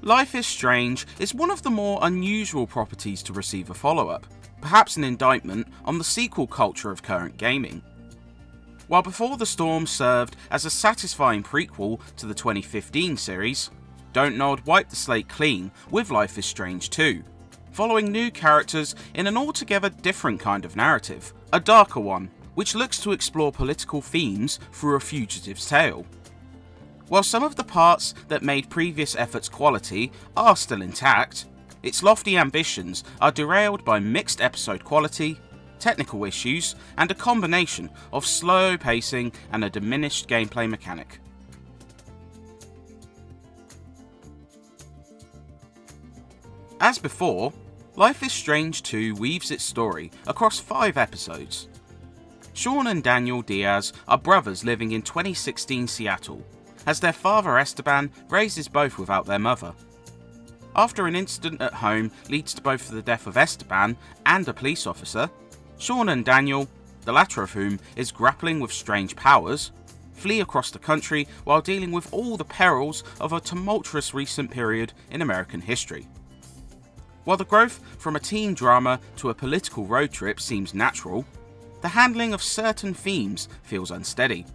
Life is Strange is one of the more unusual properties to receive a follow-up, perhaps an indictment on the sequel culture of current gaming. While Before the Storm served as a satisfying prequel to the 2015 series, Don't Nod wiped the slate clean with Life is Strange 2, following new characters in an altogether different kind of narrative, a darker one, which looks to explore political themes through a fugitive's tale. While some of the parts that made previous efforts quality are still intact, its lofty ambitions are derailed by mixed episode quality, technical issues, and a combination of slow pacing and a diminished gameplay mechanic. As before, Life is Strange 2 weaves its story across 5 episodes. Sean and Daniel Diaz are brothers living in 2016 Seattle, as their father Esteban raises both without their mother. After an incident at home leads to both the death of Esteban and a police officer, Sean and Daniel, the latter of whom is grappling with strange powers, flee across the country while dealing with all the perils of a tumultuous recent period in American history. While the growth from a teen drama to a political road trip seems natural, the handling of certain themes feels unsteady.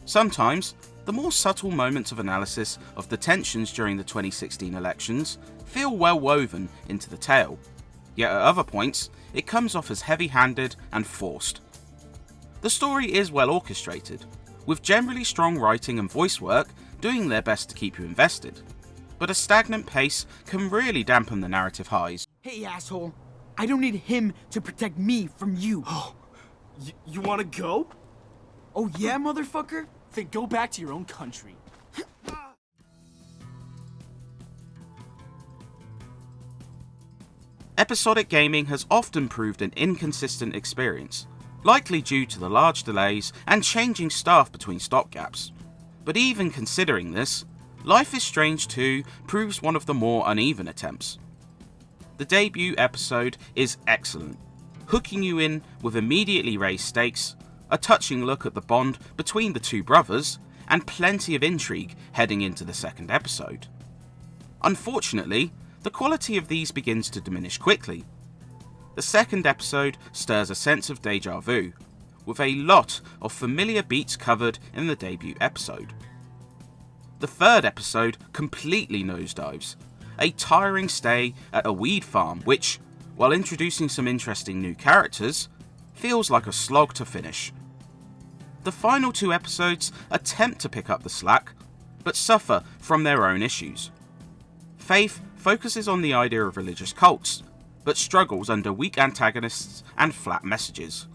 Sometimes, the more subtle moments of analysis of the tensions during the 2016 elections feel well woven into the tale, yet at other points it comes off as heavy-handed and forced. The story is well orchestrated, with generally strong writing and voice work doing their best to keep you invested, but a stagnant pace can really dampen the narrative highs. Hey asshole, I don't need him to protect me from you. You wanna go? Oh yeah, motherfucker? Then go back to your own country. Episodic gaming has often proved an inconsistent experience, likely due to the large delays and changing staff between stopgaps. But even considering this, Life is Strange 2 proves one of the more uneven attempts. The debut episode is excellent, hooking you in with immediately raised stakes, a touching look at the bond between the two brothers, and plenty of intrigue heading into the second episode. Unfortunately, the quality of these begins to diminish quickly. The second episode stirs a sense of deja vu, with a lot of familiar beats covered in the debut episode. The third episode completely nosedives, a tiring stay at a weed farm which, while introducing some interesting new characters, feels like a slog to finish. The final 2 episodes attempt to pick up the slack, but suffer from their own issues. Faith focuses on the idea of religious cults, but struggles under weak antagonists and flat messages,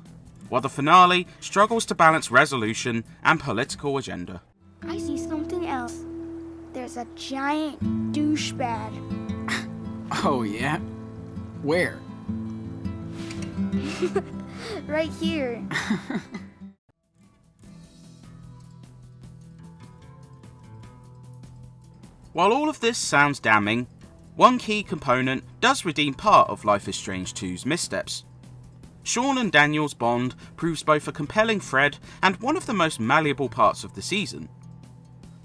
while the finale struggles to balance resolution and political agenda. I see something else. There's a giant douchebag. Oh yeah? Where? Right here. While all of this sounds damning, one key component does redeem part of Life is Strange 2's missteps. Sean and Daniel's bond proves both a compelling thread and one of the most malleable parts of the season.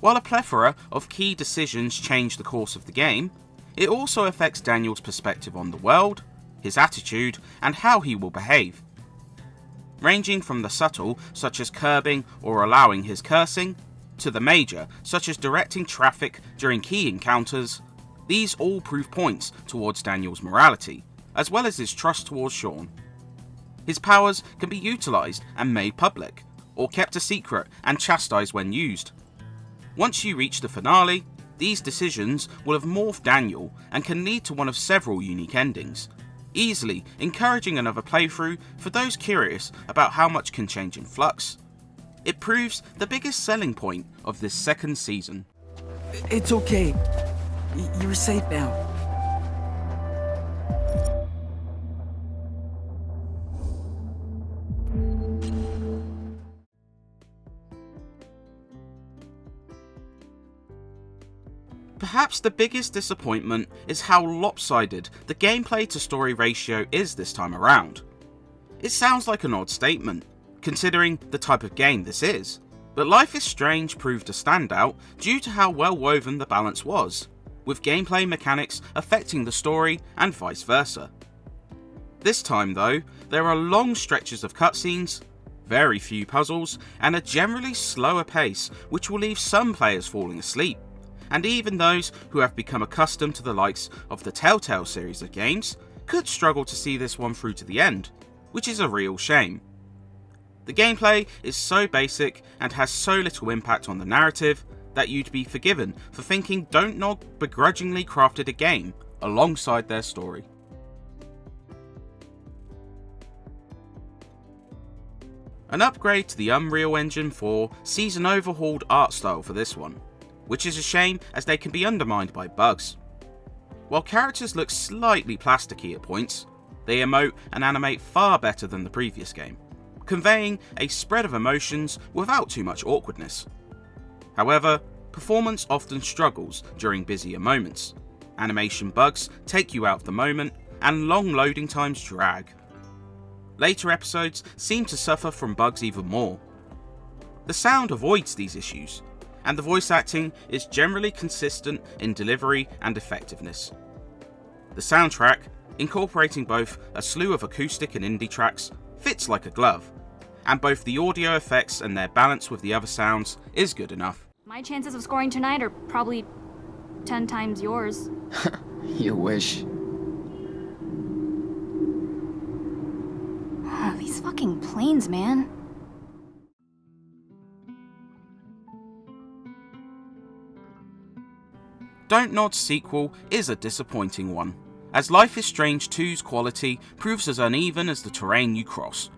While a plethora of key decisions change the course of the game, it also affects Daniel's perspective on the world, his attitude, and how he will behave. Ranging from the subtle, such as curbing or allowing his cursing, to the major, such as directing traffic during key encounters, these all prove points towards Daniel's morality, as well as his trust towards Sean. His powers can be utilised and made public, or kept a secret and chastised when used. Once you reach the finale, these decisions will have morphed Daniel and can lead to one of several unique endings, easily encouraging another playthrough for those curious about how much can change in Flux. It proves the biggest selling point of this second season. It's okay. You're safe now. Perhaps the biggest disappointment is how lopsided the gameplay to story ratio is this time around. It sounds like an odd statement, considering the type of game this is, but Life is Strange proved a standout due to how well woven the balance was, with gameplay mechanics affecting the story and vice versa. This time though, there are long stretches of cutscenes, very few puzzles, and a generally slower pace which will leave some players falling asleep, and even those who have become accustomed to the likes of the Telltale series of games could struggle to see this one through to the end, which is a real shame. The gameplay is so basic and has so little impact on the narrative that you'd be forgiven for thinking Dontnod begrudgingly crafted a game alongside their story. An upgrade to the Unreal Engine 4 sees an overhauled art style for this one, which is a shame as they can be undermined by bugs. While characters look slightly plasticky at points, they emote and animate far better than the previous game, conveying a spread of emotions without too much awkwardness. However, performance often struggles during busier moments, animation bugs take you out of the moment, and long loading times drag. Later episodes seem to suffer from bugs even more. The sound avoids these issues, and the voice acting is generally consistent in delivery and effectiveness. The soundtrack, incorporating both a slew of acoustic and indie tracks, fits like a glove, and both the audio effects and their balance with the other sounds is good enough. My chances of scoring tonight are probably 10 times yours. You wish. These fucking planes, man. Dontnod's sequel is a disappointing one, as Life is Strange 2's quality proves as uneven as the terrain you cross.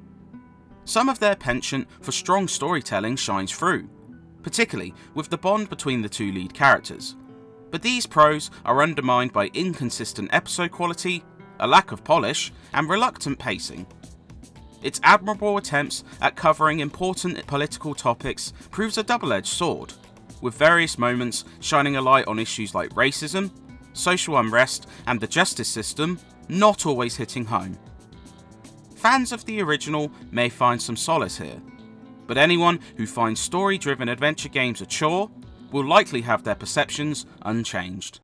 Some of their penchant for strong storytelling shines through, particularly with the bond between the two lead characters, but these pros are undermined by inconsistent episode quality, a lack of polish, and reluctant pacing. Its admirable attempts at covering important political topics proves a double-edged sword, with various moments shining a light on issues like racism, social unrest, and the justice system not always hitting home. Fans of the original may find some solace here, but anyone who finds story-driven adventure games a chore will likely have their perceptions unchanged.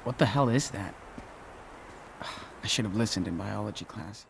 What the hell is that? I should have listened in biology class.